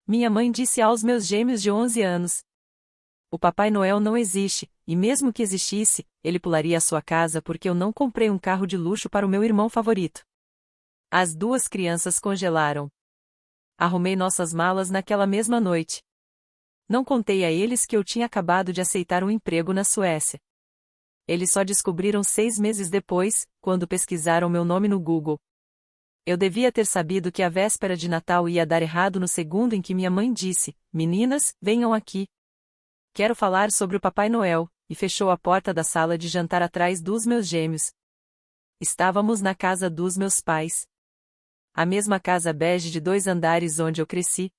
Minha mãe disse aos meus gêmeos de 11 anos. O Papai Noel não existe, e mesmo que existisse, ele pularia a sua casa porque eu não comprei um carro de luxo para o meu irmão favorito. As duas crianças congelaram. Arrumei nossas malas naquela mesma noite. Não contei a eles que eu tinha acabado de aceitar um emprego na Suécia. Eles só descobriram 6 meses depois, quando pesquisaram meu nome no Google. Eu devia ter sabido que a véspera de Natal ia dar errado no segundo em que minha mãe disse: "Meninas, venham aqui. Quero falar sobre o Papai Noel", e fechou a porta da sala de jantar atrás dos meus gêmeos. Estávamos na casa dos meus pais. A mesma casa bege de 2 andares onde eu cresci.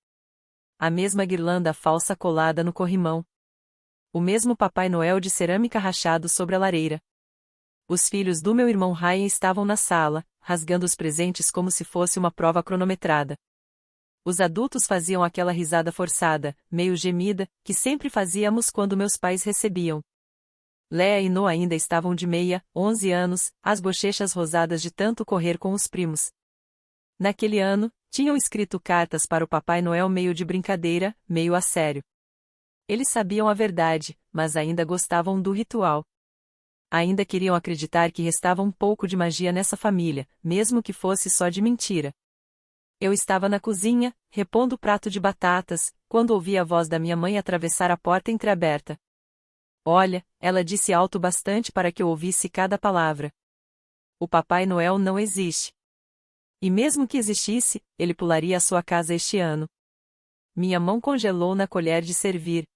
A mesma guirlanda falsa colada no corrimão. O mesmo Papai Noel de cerâmica rachado sobre a lareira. Os filhos do meu irmão Ryan estavam na sala, rasgando os presentes como se fosse uma prova cronometrada. Os adultos faziam aquela risada forçada, meio gemida, que sempre fazíamos quando meus pais recebiam. Leah e Noah ainda estavam de meia, 11 anos, as bochechas rosadas de tanto correr com os primos. Naquele ano, tinham escrito cartas para o Papai Noel meio de brincadeira, meio a sério. Eles sabiam a verdade, mas ainda gostavam do ritual. Ainda queriam acreditar que restava um pouco de magia nessa família, mesmo que fosse só de mentira. Eu estava na cozinha, repondo o prato de batatas, quando ouvi a voz da minha mãe atravessar a porta entreaberta. Olha, ela disse alto bastante para que eu ouvisse cada palavra. O Papai Noel não existe. E mesmo que existisse, ele pularia a sua casa este ano. Minha mão congelou na colher de servir.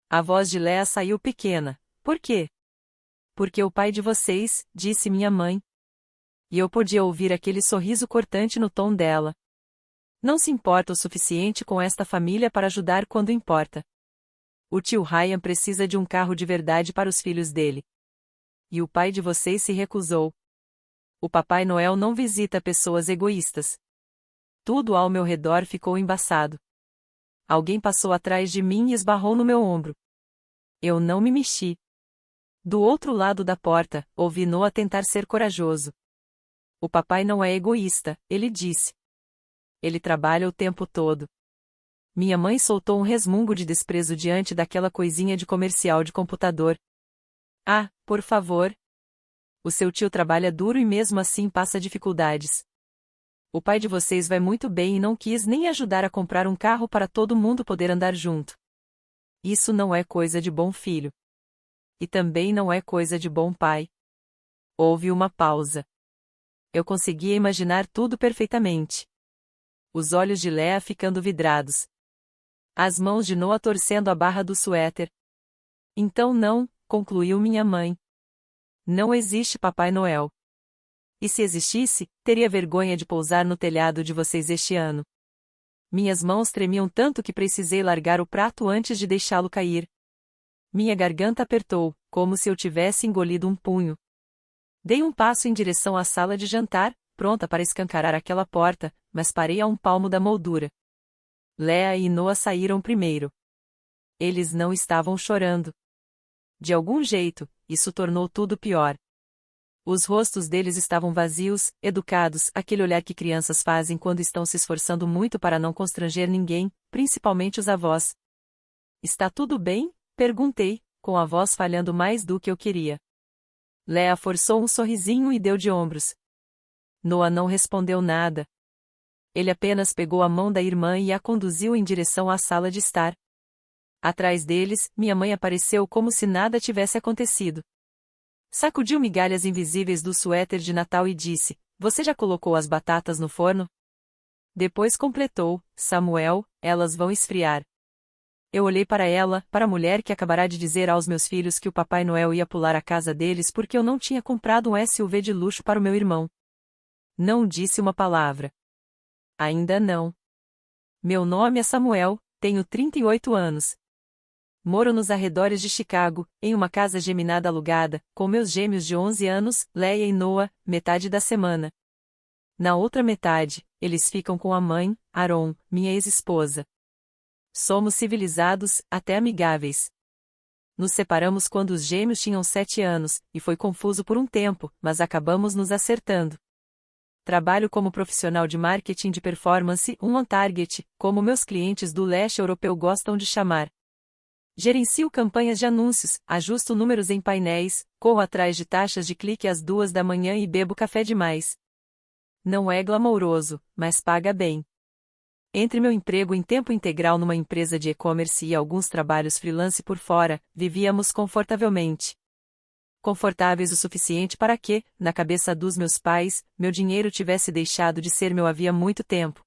A voz de Leah saiu pequena. Por quê? Porque o pai de vocês, disse minha mãe. E eu podia ouvir aquele sorriso cortante no tom dela. Não se importa o suficiente com esta família para ajudar quando importa. O tio Ryan precisa de um carro de verdade para os filhos dele. E o pai de vocês se recusou. O Papai Noel não visita pessoas egoístas. Tudo ao meu redor ficou embaçado. Alguém passou atrás de mim e esbarrou no meu ombro. Eu não me mexi. Do outro lado da porta, ouvi Noah tentar ser corajoso. O papai não é egoísta, ele disse. Ele trabalha o tempo todo. Minha mãe soltou um resmungo de desprezo diante daquela coisinha de comercial de computador. Ah, por favor. O seu tio trabalha duro e mesmo assim passa dificuldades. O pai de vocês vai muito bem e não quis nem ajudar a comprar um carro para todo mundo poder andar junto. Isso não é coisa de bom filho. E também não é coisa de bom pai. Houve uma pausa. Eu conseguia imaginar tudo perfeitamente. Os olhos de Leah ficando vidrados. As mãos de Noah torcendo a barra do suéter. Então não, concluiu minha mãe. Não existe Papai Noel. E se existisse, teria vergonha de pousar no telhado de vocês este ano. Minhas mãos tremiam tanto que precisei largar o prato antes de deixá-lo cair. Minha garganta apertou, como se eu tivesse engolido um punho. Dei um passo em direção à sala de jantar, pronta para escancarar aquela porta, mas parei a um palmo da moldura. Leah e Noah saíram primeiro. Eles não estavam chorando. De algum jeito, isso tornou tudo pior. Os rostos deles estavam vazios, educados, aquele olhar que crianças fazem quando estão se esforçando muito para não constranger ninguém, principalmente os avós. Está tudo bem? Perguntei, com a voz falhando mais do que eu queria. Leah forçou um sorrisinho e deu de ombros. Noah não respondeu nada. Ele apenas pegou a mão da irmã e a conduziu em direção à sala de estar. Atrás deles, minha mãe apareceu como se nada tivesse acontecido. Sacudiu migalhas invisíveis do suéter de Natal e disse: "Você já colocou as batatas no forno?" Depois completou: "Samuel, elas vão esfriar." Eu olhei para ela, para a mulher que acabará de dizer aos meus filhos que o Papai Noel ia pular a casa deles porque eu não tinha comprado um SUV de luxo para o meu irmão. Não disse uma palavra. Ainda não. Meu nome é Samuel, tenho 38 anos. Moro nos arredores de Chicago, em uma casa geminada alugada, com meus gêmeos de 11 anos, Leah e Noah, metade da semana. Na outra metade, eles ficam com a mãe, Aaron, minha ex-esposa. Somos civilizados, até amigáveis. Nos separamos quando os gêmeos tinham 7 anos, e foi confuso por um tempo, mas acabamos nos acertando. Trabalho como profissional de marketing de performance, um on-target, como meus clientes do leste europeu gostam de chamar. Gerencio campanhas de anúncios, ajusto números em painéis, corro atrás de taxas de clique às 2 da manhã e bebo café demais. Não é glamouroso, mas paga bem. Entre meu emprego em tempo integral numa empresa de e-commerce e alguns trabalhos freelance por fora, vivíamos confortavelmente. Confortáveis o suficiente para que, na cabeça dos meus pais, meu dinheiro tivesse deixado de ser meu havia muito tempo.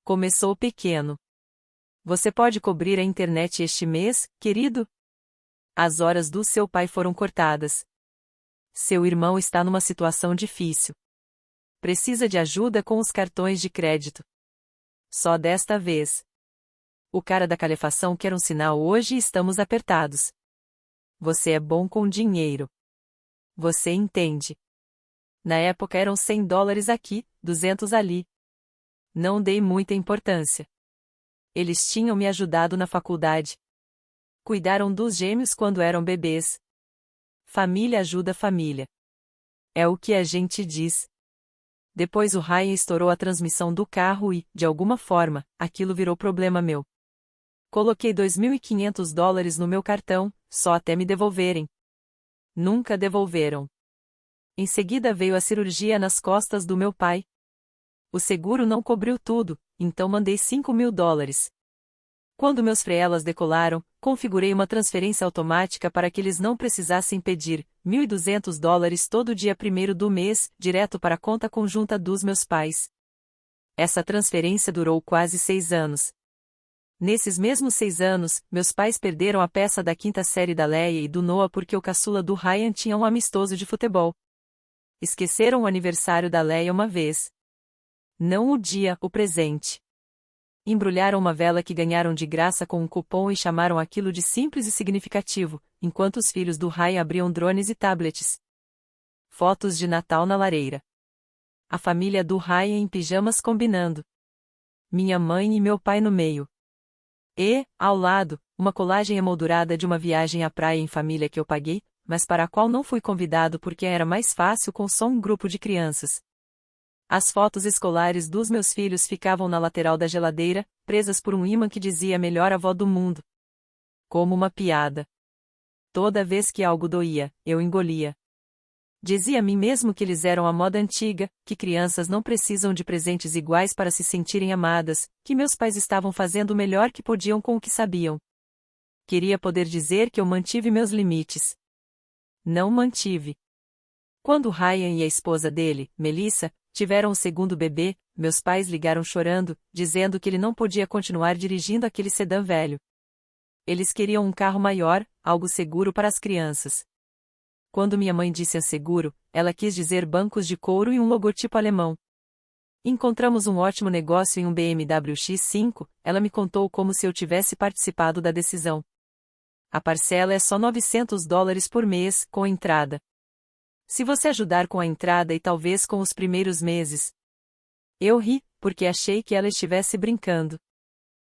Começou pequeno. Você pode cobrir a internet este mês, querido? As horas do seu pai foram cortadas. Seu irmão está numa situação difícil. Precisa de ajuda com os cartões de crédito. Só desta vez. O cara da calefação quer um sinal hoje e estamos apertados. Você é bom com dinheiro. Você entende. Na época eram $100 aqui, 200 ali. Não dei muita importância. Eles tinham me ajudado na faculdade. Cuidaram dos gêmeos quando eram bebês. Família ajuda família. É o que a gente diz. Depois o Ryan estourou a transmissão do carro e, de alguma forma, aquilo virou problema meu. Coloquei $2.500 no meu cartão, só até me devolverem. Nunca devolveram. Em seguida veio a cirurgia nas costas do meu pai. O seguro não cobriu tudo, então mandei $5.000. Quando meus freelas decolaram, configurei uma transferência automática para que eles não precisassem pedir $1.200 todo dia 1º do mês, direto para a conta conjunta dos meus pais. Essa transferência durou quase 6 anos. Nesses mesmos 6 anos, meus pais perderam a peça da 5ª série da Leia e do Noah porque o caçula do Ryan tinha um amistoso de futebol. Esqueceram o aniversário da Leia uma vez. Não o dia, o presente. Embrulharam uma vela que ganharam de graça com um cupom e chamaram aquilo de simples e significativo, enquanto os filhos do Ryan abriam drones e tablets. Fotos de Natal na lareira. A família do Ryan em pijamas combinando. Minha mãe e meu pai no meio. E, ao lado, uma colagem emoldurada de uma viagem à praia em família que eu paguei, mas para a qual não fui convidado porque era mais fácil com só um grupo de crianças. As fotos escolares dos meus filhos ficavam na lateral da geladeira, presas por um ímã que dizia melhor avó do mundo. Como uma piada. Toda vez que algo doía, eu engolia. Dizia a mim mesmo que eles eram a moda antiga, que crianças não precisam de presentes iguais para se sentirem amadas, que meus pais estavam fazendo o melhor que podiam com o que sabiam. Queria poder dizer que eu mantive meus limites. Não mantive. Quando Ryan e a esposa dele, Melissa, tiveram o segundo bebê, meus pais ligaram chorando, dizendo que ele não podia continuar dirigindo aquele sedã velho. Eles queriam um carro maior, algo seguro para as crianças. Quando minha mãe disse seguro, ela quis dizer bancos de couro e um logotipo alemão. Encontramos um ótimo negócio em um BMW X5, ela me contou como se eu tivesse participado da decisão. A parcela é só $900 por mês, com entrada. Se você ajudar com a entrada e talvez com os primeiros meses. Eu ri, porque achei que ela estivesse brincando.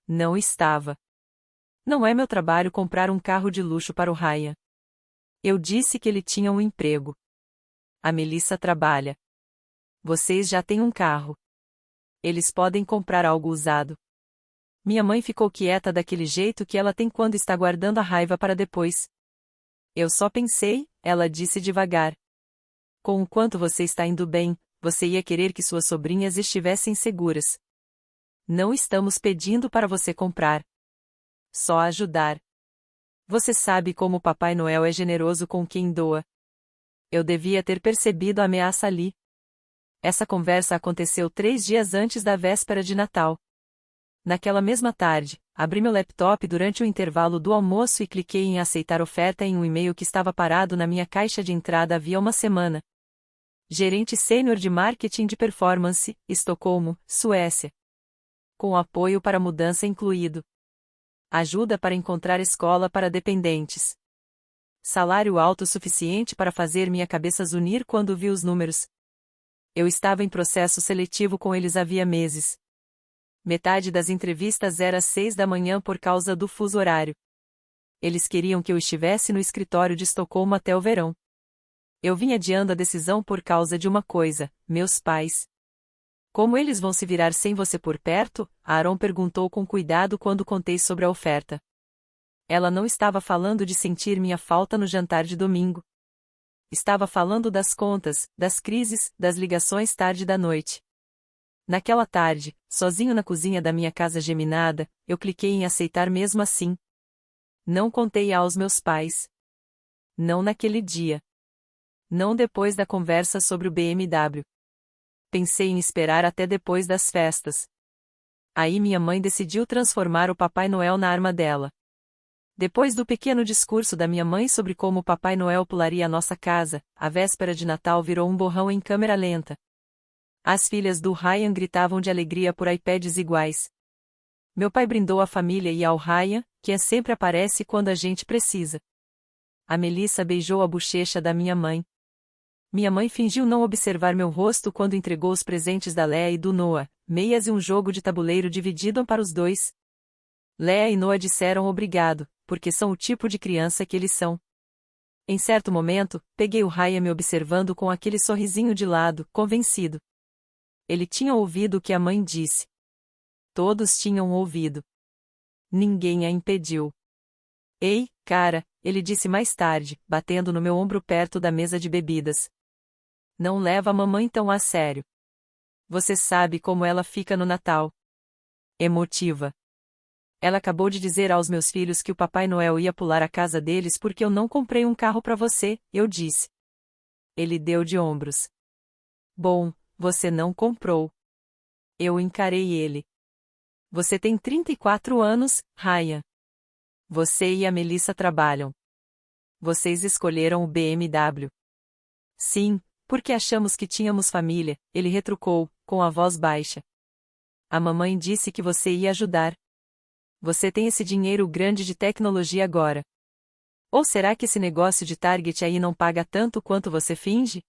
Não estava. Não é meu trabalho comprar um carro de luxo para o Ryan. Eu disse que ele tinha um emprego. A Melissa trabalha. Vocês já têm um carro. Eles podem comprar algo usado. Minha mãe ficou quieta daquele jeito que ela tem quando está guardando a raiva para depois. Eu só pensei, ela disse devagar. Com o quanto você está indo bem, você ia querer que suas sobrinhas estivessem seguras. Não estamos pedindo para você comprar. Só ajudar. Você sabe como o Papai Noel é generoso com quem doa. Eu devia ter percebido a ameaça ali. Essa conversa aconteceu 3 dias antes da véspera de Natal. Naquela mesma tarde, abri meu laptop durante o intervalo do almoço e cliquei em aceitar oferta em um e-mail que estava parado na minha caixa de entrada havia uma semana. Gerente sênior de marketing de performance, Estocolmo, Suécia. Com apoio para mudança incluído. Ajuda para encontrar escola para dependentes. Salário alto o suficiente para fazer minha cabeça zunir quando vi os números. Eu estava em processo seletivo com eles havia meses. Metade das entrevistas era às 6 da manhã por causa do fuso horário. Eles queriam que eu estivesse no escritório de Estocolmo até o verão. Eu vim adiando a decisão por causa de uma coisa: meus pais. Como eles vão se virar sem você por perto? Aaron perguntou com cuidado quando contei sobre a oferta. Ela não estava falando de sentir minha falta no jantar de domingo. Estava falando das contas, das crises, das ligações tarde da noite. Naquela tarde, sozinho na cozinha da minha casa geminada, eu cliquei em aceitar mesmo assim. Não contei aos meus pais. Não naquele dia. Não depois da conversa sobre o BMW. Pensei em esperar até depois das festas. Aí minha mãe decidiu transformar o Papai Noel na arma dela. Depois do pequeno discurso da minha mãe sobre como o Papai Noel pularia a nossa casa, a véspera de Natal virou um borrão em câmera lenta. As filhas do Ryan gritavam de alegria por iPads iguais. Meu pai brindou a família e ao Ryan, que sempre aparece quando a gente precisa. A Melissa beijou a bochecha da minha mãe. Minha mãe fingiu não observar meu rosto quando entregou os presentes da Leia e do Noah, meias e um jogo de tabuleiro dividido para os dois. Leia e Noah disseram obrigado, porque são o tipo de criança que eles são. Em certo momento, peguei o Ryan me observando com aquele sorrisinho de lado, convencido. Ele tinha ouvido o que a mãe disse. Todos tinham ouvido. Ninguém a impediu. Ei, cara, ele disse mais tarde, batendo no meu ombro perto da mesa de bebidas. Não leva a mamãe tão a sério. Você sabe como ela fica no Natal. Emotiva. Ela acabou de dizer aos meus filhos que o Papai Noel ia pular a casa deles porque eu não comprei um carro para você, eu disse. Ele deu de ombros. Bom, você não comprou. Eu encarei ele. Você tem 34 anos, Ryan. Você e a Melissa trabalham. Vocês escolheram o BMW. Sim, porque achamos que tínhamos família, ele retrucou, com a voz baixa. A mamãe disse que você ia ajudar. Você tem esse dinheiro grande de tecnologia agora. Ou será que esse negócio de Target aí não paga tanto quanto você finge?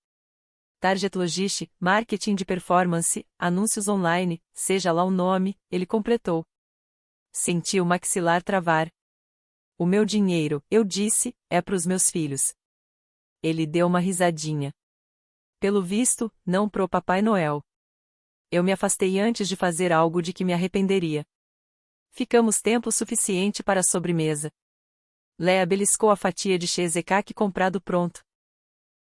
Target Logistics, marketing de performance, anúncios online, seja lá o nome, ele completou. Senti o maxilar travar. O meu dinheiro, eu disse, é para os meus filhos. Ele deu uma risadinha. Pelo visto, não pro Papai Noel. Eu me afastei antes de fazer algo de que me arrependeria. Ficamos tempo suficiente para a sobremesa. Leia beliscou a fatia de cheesecake comprado pronto.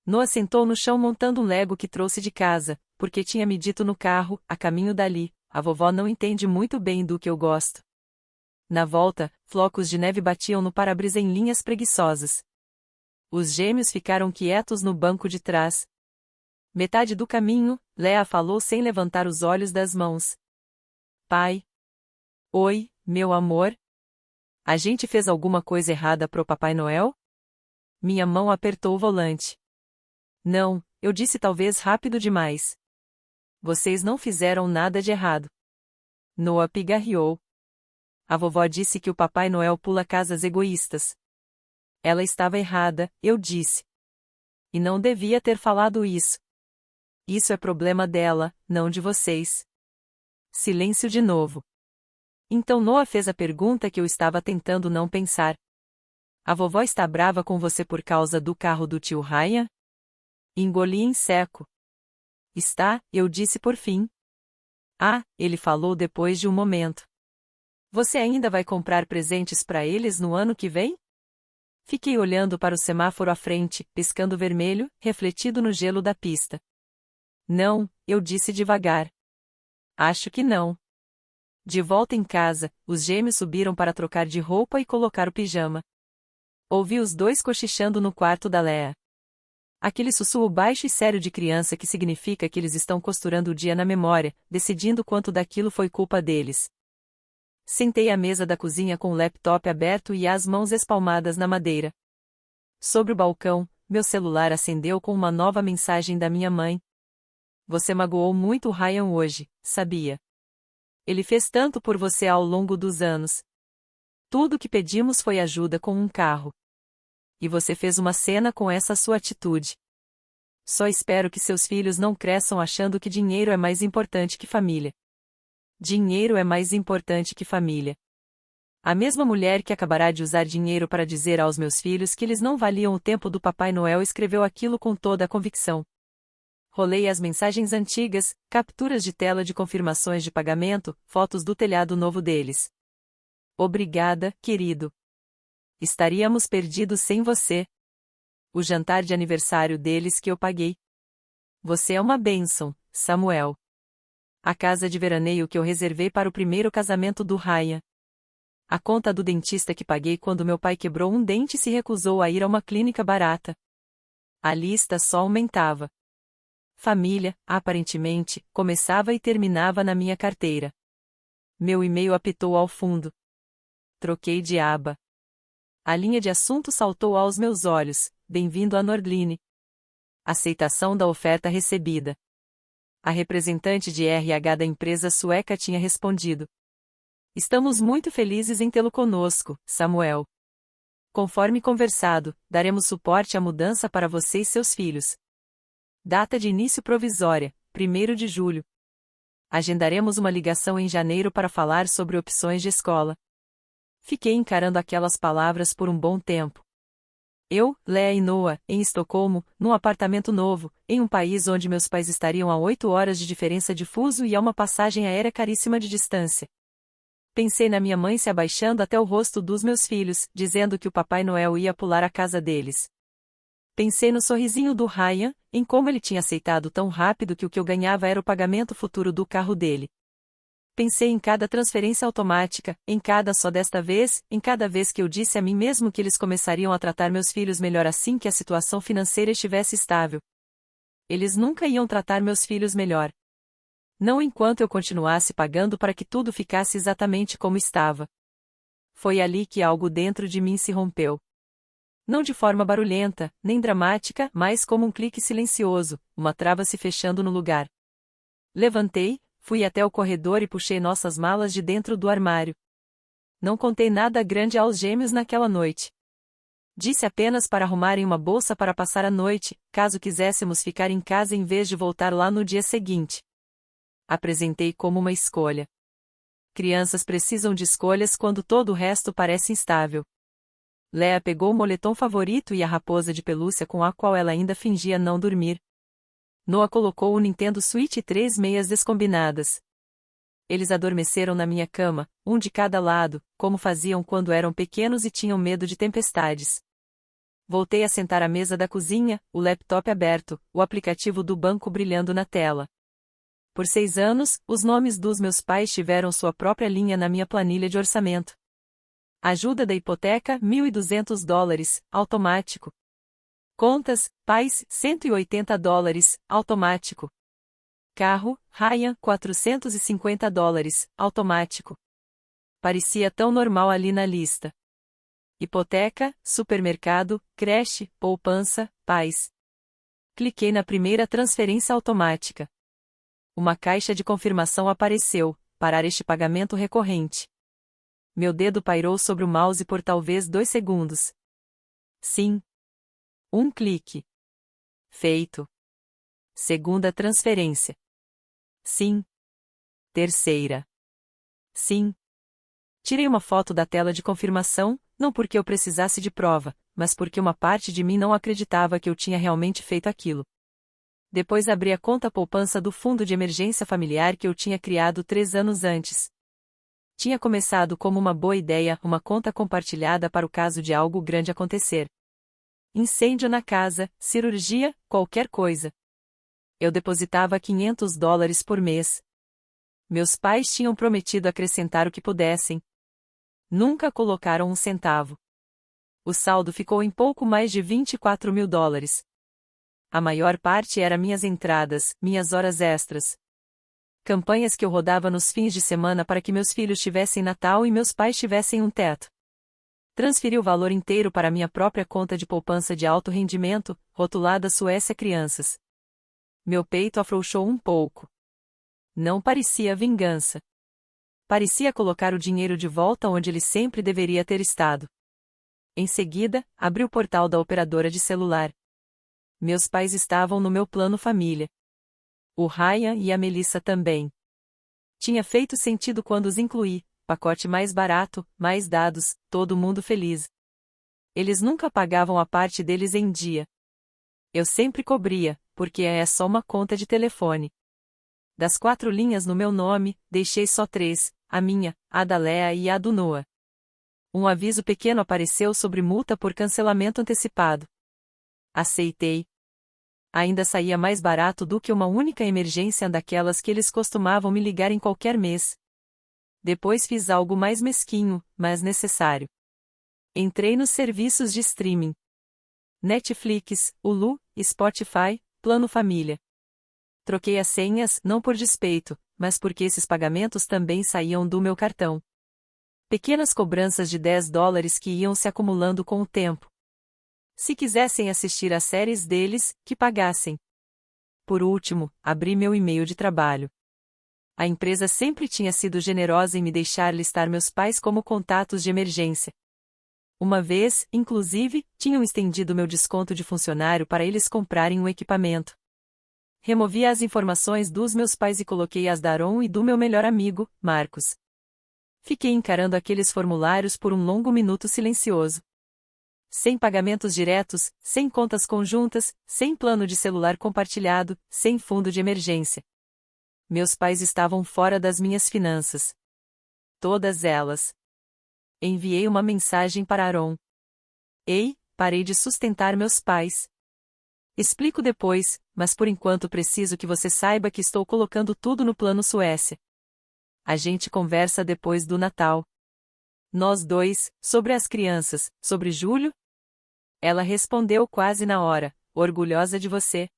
Noah sentou no chão montando um Lego que trouxe de casa, porque tinha me dito no carro, a caminho dali, a vovó não entende muito bem do que eu gosto. Na volta, flocos de neve batiam no para-brisa em linhas preguiçosas. Os gêmeos ficaram quietos no banco de trás. Metade do caminho, Leia falou sem levantar os olhos das mãos. Pai. Oi, meu amor. A gente fez alguma coisa errada pro Papai Noel? Minha mão apertou o volante. Não, eu disse talvez rápido demais. Vocês não fizeram nada de errado. Noah pigarreou. A vovó disse que o Papai Noel pula casas egoístas. Ela estava errada, eu disse. E não devia ter falado isso. Isso é problema dela, não de vocês. Silêncio de novo. Então Noah fez a pergunta que eu estava tentando não pensar. A vovó está brava com você por causa do carro do tio Ryan? Engoli em seco. Está, eu disse por fim. Ah, ele falou depois de um momento. Você ainda vai comprar presentes para eles no ano que vem? Fiquei olhando para o semáforo à frente, piscando vermelho, refletido no gelo da pista. Não, eu disse devagar. Acho que não. De volta em casa, os gêmeos subiram para trocar de roupa e colocar o pijama. Ouvi os dois cochichando no quarto da Leia. Aquele sussurro baixo e sério de criança que significa que eles estão costurando o dia na memória, decidindo quanto daquilo foi culpa deles. Sentei à mesa da cozinha com o laptop aberto e as mãos espalmadas na madeira. Sobre o balcão, meu celular acendeu com uma nova mensagem da minha mãe. Você magoou muito o Ryan hoje, sabia? Ele fez tanto por você ao longo dos anos. Tudo que pedimos foi ajuda com um carro. E você fez uma cena com essa sua atitude. Só espero que seus filhos não cresçam achando que dinheiro é mais importante que família. Dinheiro é mais importante que família. A mesma mulher que acabará de usar dinheiro para dizer aos meus filhos que eles não valiam o tempo do Papai Noel escreveu aquilo com toda a convicção. Rolei as mensagens antigas, capturas de tela de confirmações de pagamento, fotos do telhado novo deles. Obrigada, querido. Estaríamos perdidos sem você. O jantar de aniversário deles que eu paguei. Você é uma bênção, Samuel. A casa de veraneio que eu reservei para o primeiro casamento do Ryan. A conta do dentista que paguei quando meu pai quebrou um dente e se recusou a ir a uma clínica barata. A lista só aumentava. Família, aparentemente, começava e terminava na minha carteira. Meu e-mail apitou ao fundo. Troquei de aba. A linha de assunto saltou aos meus olhos. Bem-vindo a Nordline. Aceitação da oferta recebida. A representante de RH da empresa sueca tinha respondido. Estamos muito felizes em tê-lo conosco, Samuel. Conforme conversado, daremos suporte à mudança para você e seus filhos. Data de início provisória, 1º de julho. Agendaremos uma ligação em janeiro para falar sobre opções de escola. Fiquei encarando aquelas palavras por um bom tempo. Eu, Lea e Noah, em Estocolmo, num apartamento novo, em um país onde meus pais estariam a 8 horas de diferença de fuso e a uma passagem aérea caríssima de distância. Pensei na minha mãe se abaixando até o rosto dos meus filhos, dizendo que o Papai Noel ia pular a casa deles. Pensei no sorrisinho do Ryan, em como ele tinha aceitado tão rápido que o que eu ganhava era o pagamento futuro do carro dele. Pensei em cada transferência automática, em cada só desta vez, em cada vez que eu disse a mim mesmo que eles começariam a tratar meus filhos melhor assim que a situação financeira estivesse estável. Eles nunca iam tratar meus filhos melhor. Não enquanto eu continuasse pagando para que tudo ficasse exatamente como estava. Foi ali que algo dentro de mim se rompeu. Não de forma barulhenta, nem dramática, mas como um clique silencioso, uma trava se fechando no lugar. Levantei, fui até o corredor e puxei nossas malas de dentro do armário. Não contei nada grande aos gêmeos naquela noite. Disse apenas para arrumarem uma bolsa para passar a noite, caso quiséssemos ficar em casa em vez de voltar lá no dia seguinte. Apresentei como uma escolha. Crianças precisam de escolhas quando todo o resto parece instável. Lea pegou o moletom favorito e a raposa de pelúcia com a qual ela ainda fingia não dormir. Noah colocou o Nintendo Switch e 3 meias descombinadas. Eles adormeceram na minha cama, um de cada lado, como faziam quando eram pequenos e tinham medo de tempestades. Voltei a sentar à mesa da cozinha, o laptop aberto, o aplicativo do banco brilhando na tela. Por 6 anos, os nomes dos meus pais tiveram sua própria linha na minha planilha de orçamento. Ajuda da hipoteca, $1.200, automático. Contas, pais, $180, automático. Carro, Ryan, $450, automático. Parecia tão normal ali na lista. Hipoteca, supermercado, creche, poupança, pais. Cliquei na primeira transferência automática. Uma caixa de confirmação apareceu, parar este pagamento recorrente. Meu dedo pairou sobre o mouse por talvez 2 segundos. Sim. Um clique. Feito. Segunda transferência. Sim. Terceira. Sim. Tirei uma foto da tela de confirmação, não porque eu precisasse de prova, mas porque uma parte de mim não acreditava que eu tinha realmente feito aquilo. Depois abri a conta poupança do fundo de emergência familiar que eu tinha criado 3 anos antes. Tinha começado como uma boa ideia, uma conta compartilhada para o caso de algo grande acontecer. Incêndio na casa, cirurgia, qualquer coisa. Eu depositava $500 por mês. Meus pais tinham prometido acrescentar o que pudessem. Nunca colocaram um centavo. O saldo ficou em pouco mais de $24.000. A maior parte era minhas entradas, minhas horas extras. Campanhas que eu rodava nos fins de semana para que meus filhos tivessem Natal e meus pais tivessem um teto. Transferi o valor inteiro para minha própria conta de poupança de alto rendimento, rotulada Suécia Crianças. Meu peito afrouxou um pouco. Não parecia vingança. Parecia colocar o dinheiro de volta onde ele sempre deveria ter estado. Em seguida, abri o portal da operadora de celular. Meus pais estavam no meu plano família. O Ryan e a Melissa também. Tinha feito sentido quando os incluí, pacote mais barato, mais dados, todo mundo feliz. Eles nunca pagavam a parte deles em dia. Eu sempre cobria, porque é só uma conta de telefone. Das 4 linhas no meu nome, deixei só 3, a minha, a da Lea e a do Noah. Um aviso pequeno apareceu sobre multa por cancelamento antecipado. Aceitei. Ainda saía mais barato do que uma única emergência daquelas que eles costumavam me ligar em qualquer mês. Depois fiz algo mais mesquinho, mas necessário. Entrei nos serviços de streaming. Netflix, Hulu, Spotify, Plano Família. Troquei as senhas, não por despeito, mas porque esses pagamentos também saíam do meu cartão. Pequenas cobranças de $10 que iam se acumulando com o tempo. Se quisessem assistir às séries deles, que pagassem. Por último, abri meu e-mail de trabalho. A empresa sempre tinha sido generosa em me deixar listar meus pais como contatos de emergência. Uma vez, inclusive, tinham estendido meu desconto de funcionário para eles comprarem um equipamento. Removi as informações dos meus pais e coloquei as da Aaron e do meu melhor amigo, Marcos. Fiquei encarando aqueles formulários por um longo minuto silencioso. Sem pagamentos diretos, sem contas conjuntas, sem plano de celular compartilhado, sem fundo de emergência. Meus pais estavam fora das minhas finanças. Todas elas. Enviei uma mensagem para Aaron. Ei, parei de sustentar meus pais. Explico depois, mas por enquanto preciso que você saiba que estou colocando tudo no plano Suécia. A gente conversa depois do Natal. Nós dois, sobre as crianças, sobre Júlio? Ela respondeu quase na hora, orgulhosa de você.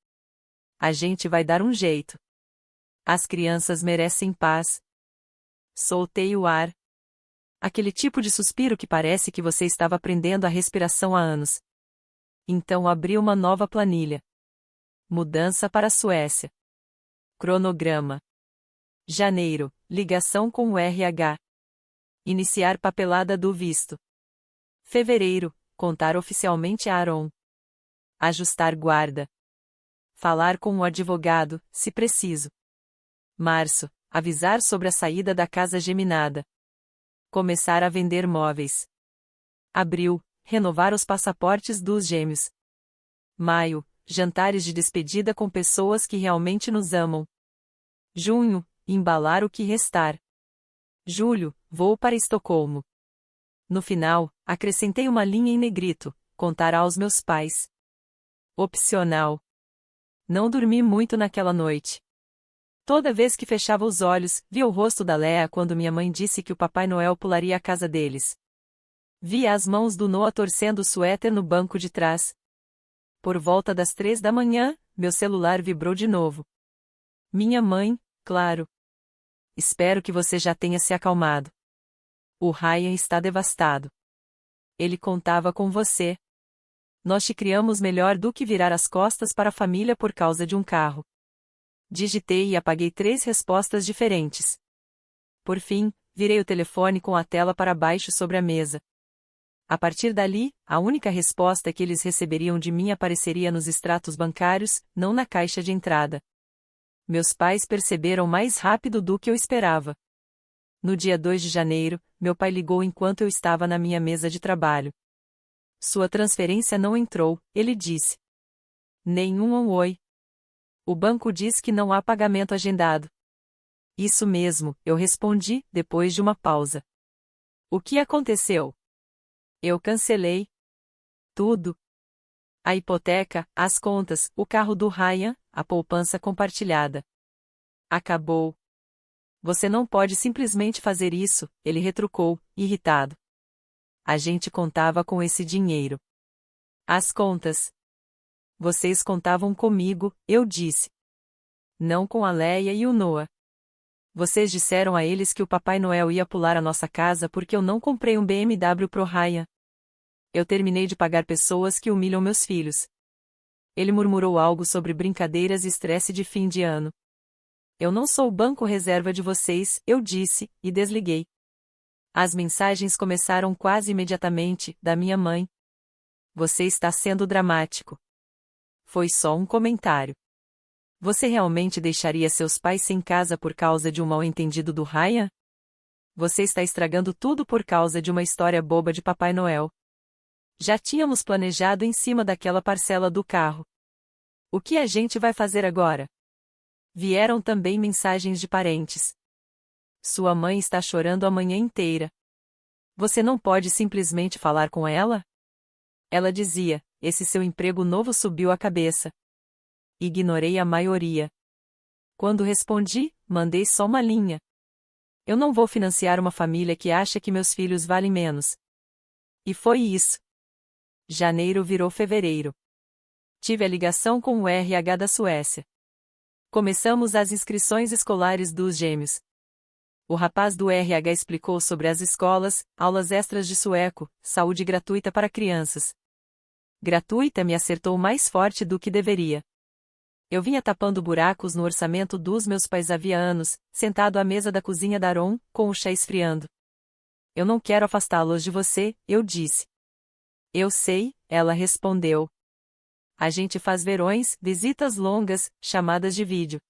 A gente vai dar um jeito. As crianças merecem paz. Soltei o ar. Aquele tipo de suspiro que parece que você estava aprendendo a respiração há anos. Então abri uma nova planilha. Mudança para a Suécia. Cronograma. Janeiro, ligação com o RH. Iniciar papelada do visto. Fevereiro, contar oficialmente a Aaron. Ajustar guarda. Falar com o advogado, se preciso. Março, avisar sobre a saída da casa geminada. Começar a vender móveis. Abril, renovar os passaportes dos gêmeos. Maio, jantares de despedida com pessoas que realmente nos amam. Junho, embalar o que restar. Julho, vou para Estocolmo. No final, acrescentei uma linha em negrito, contar aos meus pais. Opcional. Não dormi muito naquela noite. Toda vez que fechava os olhos, via o rosto da Lea quando minha mãe disse que o Papai Noel pularia a casa deles. Via as mãos do Noah torcendo o suéter no banco de trás. Por volta das 3 da manhã, meu celular vibrou de novo. Minha mãe, claro. Espero que você já tenha se acalmado. O Ryan está devastado. Ele contava com você. Nós te criamos melhor do que virar as costas para a família por causa de um carro. Digitei e apaguei 3 respostas diferentes. Por fim, virei o telefone com a tela para baixo sobre a mesa. A partir dali, a única resposta que eles receberiam de mim apareceria nos extratos bancários, não na caixa de entrada. Meus pais perceberam mais rápido do que eu esperava. No dia 2 de janeiro, meu pai ligou enquanto eu estava na minha mesa de trabalho. Sua transferência não entrou, ele disse. Nenhum oi. O banco diz que não há pagamento agendado. Isso mesmo, eu respondi, depois de uma pausa. O que aconteceu? Eu cancelei. Tudo. A hipoteca, as contas, o carro do Ryan, a poupança compartilhada. Acabou. Você não pode simplesmente fazer isso, ele retrucou, irritado. A gente contava com esse dinheiro. As contas. Vocês contavam comigo, eu disse. Não com a Leia e o Noah. Vocês disseram a eles que o Papai Noel ia pular a nossa casa porque eu não comprei um BMW pro Ryan. Eu terminei de pagar pessoas que humilham meus filhos. Ele murmurou algo sobre brincadeiras e estresse de fim de ano. Eu não sou o banco reserva de vocês, eu disse, e desliguei. As mensagens começaram quase imediatamente, da minha mãe. Você está sendo dramático. Foi só um comentário. Você realmente deixaria seus pais sem casa por causa de um mal-entendido do Ryan? Você está estragando tudo por causa de uma história boba de Papai Noel. Já tínhamos planejado em cima daquela parcela do carro. O que a gente vai fazer agora? Vieram também mensagens de parentes. Sua mãe está chorando a manhã inteira. Você não pode simplesmente falar com ela? Ela dizia, esse seu emprego novo subiu a cabeça. Ignorei a maioria. Quando respondi, mandei só uma linha. Eu não vou financiar uma família que acha que meus filhos valem menos. E foi isso. Janeiro virou fevereiro. Tive a ligação com o RH da Suécia. Começamos as inscrições escolares dos gêmeos. O rapaz do RH explicou sobre as escolas, aulas extras de sueco, saúde gratuita para crianças. Gratuita me acertou mais forte do que deveria. Eu vinha tapando buracos no orçamento dos meus pais havia anos, sentado à mesa da cozinha da Aron, com o chá esfriando. Eu não quero afastá-los de você, eu disse. Eu sei, ela respondeu. A gente faz verões, visitas longas, chamadas de vídeo.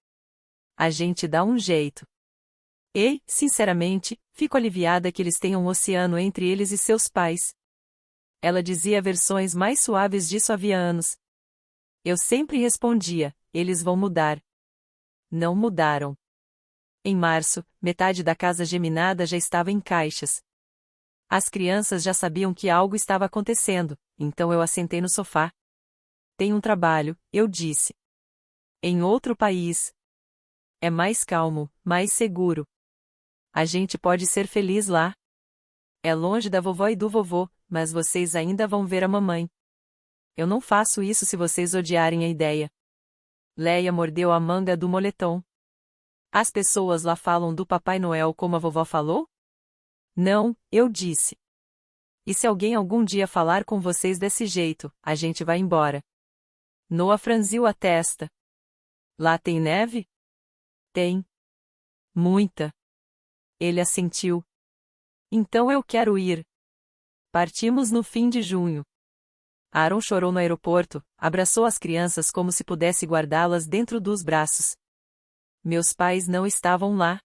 A gente dá um jeito. E, sinceramente, fico aliviada que eles tenham um oceano entre eles e seus pais. Ela dizia versões mais suaves disso havia anos. Eu sempre respondia, eles vão mudar. Não mudaram. Em março, metade da casa geminada já estava em caixas. As crianças já sabiam que algo estava acontecendo, então eu assentei no sofá. Tem um trabalho, eu disse. Em outro país. É mais calmo, mais seguro. A gente pode ser feliz lá. É longe da vovó e do vovô, mas vocês ainda vão ver a mamãe. Eu não faço isso se vocês odiarem a ideia. Leia mordeu a manga do moletom. As pessoas lá falam do Papai Noel como a vovó falou? Não, eu disse. E se alguém algum dia falar com vocês desse jeito, a gente vai embora. Noah franziu a testa. Lá tem neve? Tem. Muita. Ele assentiu. Então eu quero ir. Partimos no fim de junho. Aaron chorou no aeroporto, abraçou as crianças como se pudesse guardá-las dentro dos braços. Meus pais não estavam lá.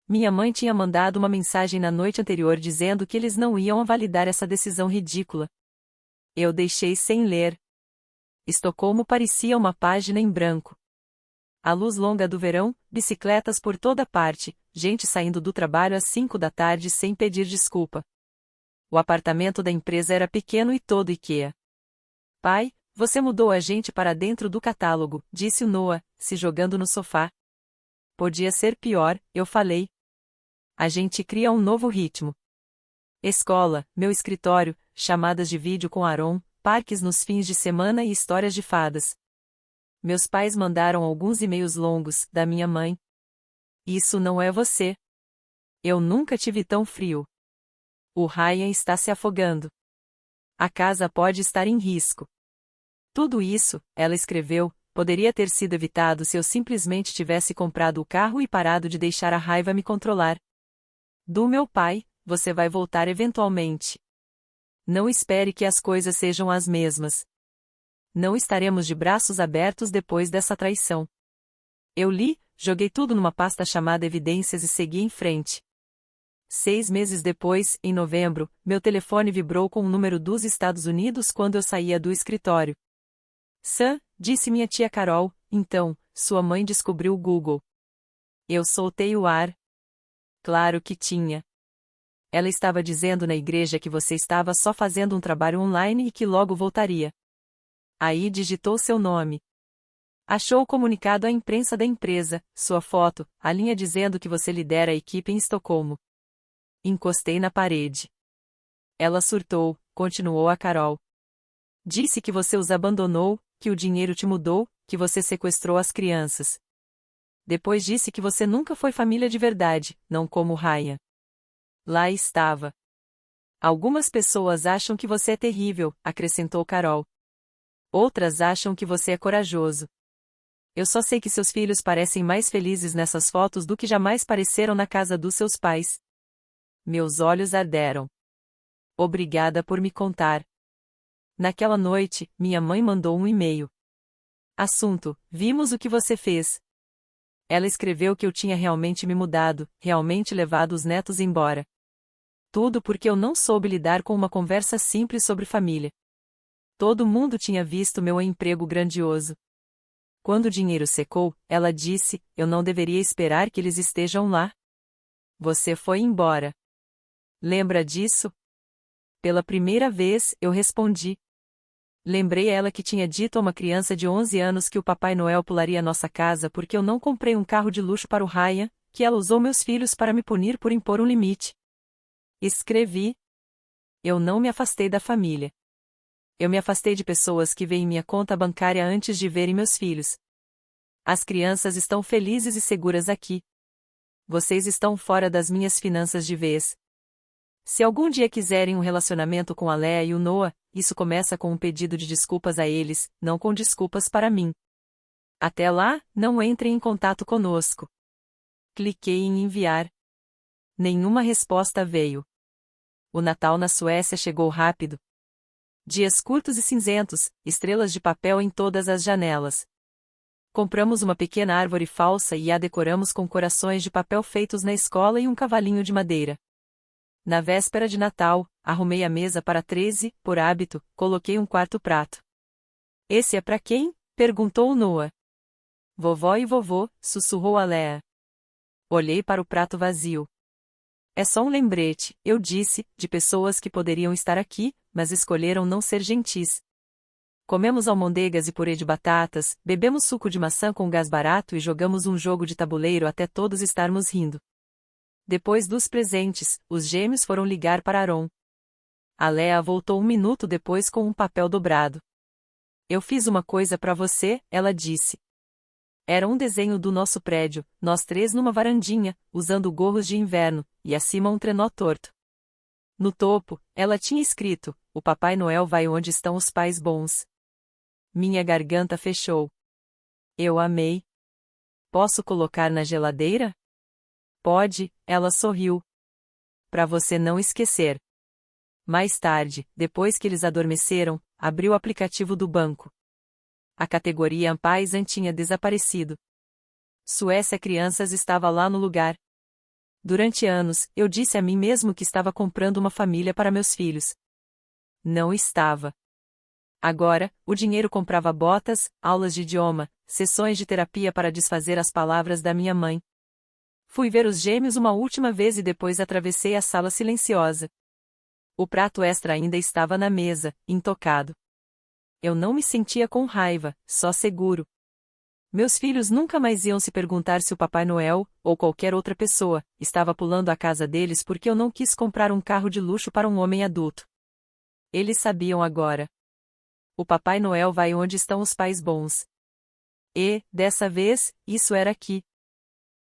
Minha mãe tinha mandado uma mensagem na noite anterior dizendo que eles não iam validar essa decisão ridícula. Eu deixei sem ler. Estocolmo parecia uma página em branco. A luz longa do verão, bicicletas por toda parte, gente saindo do trabalho às 5 da tarde sem pedir desculpa. O apartamento da empresa era pequeno e todo IKEA. Pai, você mudou a gente para dentro do catálogo, disse o Noah, se jogando no sofá. Podia ser pior, eu falei. A gente cria um novo ritmo. Escola, meu escritório, chamadas de vídeo com Aaron, parques nos fins de semana e histórias de fadas. Meus pais mandaram alguns e-mails longos, da minha mãe. Isso não é você. Eu nunca tive tão frio. O Ryan está se afogando. A casa pode estar em risco. Tudo isso, ela escreveu, poderia ter sido evitado se eu simplesmente tivesse comprado o carro e parado de deixar a raiva me controlar. Do meu pai, você vai voltar eventualmente. Não espere que as coisas sejam as mesmas. Não estaremos de braços abertos depois dessa traição. Eu li, joguei tudo numa pasta chamada Evidências e segui em frente. 6 meses depois, em novembro, meu telefone vibrou com um número dos Estados Unidos quando eu saía do escritório. Sam, disse minha tia Carol, então, sua mãe descobriu o Google. Eu soltei o ar. Claro que tinha. Ela estava dizendo na igreja que você estava só fazendo um trabalho online e que logo voltaria. Aí digitou seu nome. Achou o comunicado à imprensa da empresa, sua foto, a linha dizendo que você lidera a equipe em Estocolmo. Encostei na parede. Ela surtou, continuou a Carol. Disse que você os abandonou, que o dinheiro te mudou, que você sequestrou as crianças. Depois disse que você nunca foi família de verdade, não como Ryan. Lá estava. Algumas pessoas acham que você é terrível, acrescentou Carol. Outras acham que você é corajoso. Eu só sei que seus filhos parecem mais felizes nessas fotos do que jamais pareceram na casa dos seus pais. Meus olhos arderam. Obrigada por me contar. Naquela noite, minha mãe mandou um e-mail. Assunto: vimos o que você fez. Ela escreveu que eu tinha realmente me mudado, realmente levado os netos embora. Tudo porque eu não soube lidar com uma conversa simples sobre família. Todo mundo tinha visto meu emprego grandioso. Quando o dinheiro secou, ela disse: eu não deveria esperar que eles estejam lá. Você foi embora. Lembra disso? Pela primeira vez, eu respondi. Lembrei ela que tinha dito a uma criança de 11 anos que o Papai Noel pularia nossa casa porque eu não comprei um carro de luxo para o Ryan, que ela usou meus filhos para me punir por impor um limite. Escrevi. Eu não me afastei da família. Eu me afastei de pessoas que veem minha conta bancária antes de verem meus filhos. As crianças estão felizes e seguras aqui. Vocês estão fora das minhas finanças de vez. Se algum dia quiserem um relacionamento com a Leah e o Noah, isso começa com um pedido de desculpas a eles, não com desculpas para mim. Até lá, não entrem em contato conosco. Cliquei em enviar. Nenhuma resposta veio. O Natal na Suécia chegou rápido. Dias curtos e cinzentos, estrelas de papel em todas as janelas. Compramos uma pequena árvore falsa e a decoramos com corações de papel feitos na escola e um cavalinho de madeira. Na véspera de Natal, arrumei a mesa para 13, por hábito, coloquei um quarto prato. Esse é para quem? Perguntou Noah. Vovó e vovô, sussurrou a Leah. Olhei para o prato vazio. É só um lembrete, eu disse, de pessoas que poderiam estar aqui, mas escolheram não ser gentis. Comemos almôndegas e purê de batatas, bebemos suco de maçã com gás barato e jogamos um jogo de tabuleiro até todos estarmos rindo. Depois dos presentes, os gêmeos foram ligar para Aaron. A Leah voltou um minuto depois com um papel dobrado. Eu fiz uma coisa para você, ela disse. Era um desenho do nosso prédio, nós três numa varandinha, usando gorros de inverno, e acima um trenó torto. No topo, ela tinha escrito: o Papai Noel vai onde estão os pais bons. Minha garganta fechou. Eu amei. Posso colocar na geladeira? Pode, ela sorriu. Para você não esquecer. Mais tarde, depois que eles adormeceram, abri o aplicativo do banco. A categoria Ampaisan tinha desaparecido. Suécia Crianças estava lá no lugar. Durante anos, eu disse a mim mesmo que estava comprando uma família para meus filhos. Não estava. Agora, o dinheiro comprava botas, aulas de idioma, sessões de terapia para desfazer as palavras da minha mãe. Fui ver os gêmeos uma última vez e depois atravessei a sala silenciosa. O prato extra ainda estava na mesa, intocado. Eu não me sentia com raiva, só seguro. Meus filhos nunca mais iam se perguntar se o Papai Noel, ou qualquer outra pessoa, estava pulando a casa deles porque eu não quis comprar um carro de luxo para um homem adulto. Eles sabiam agora. O Papai Noel vai onde estão os pais bons. E, dessa vez, isso era aqui.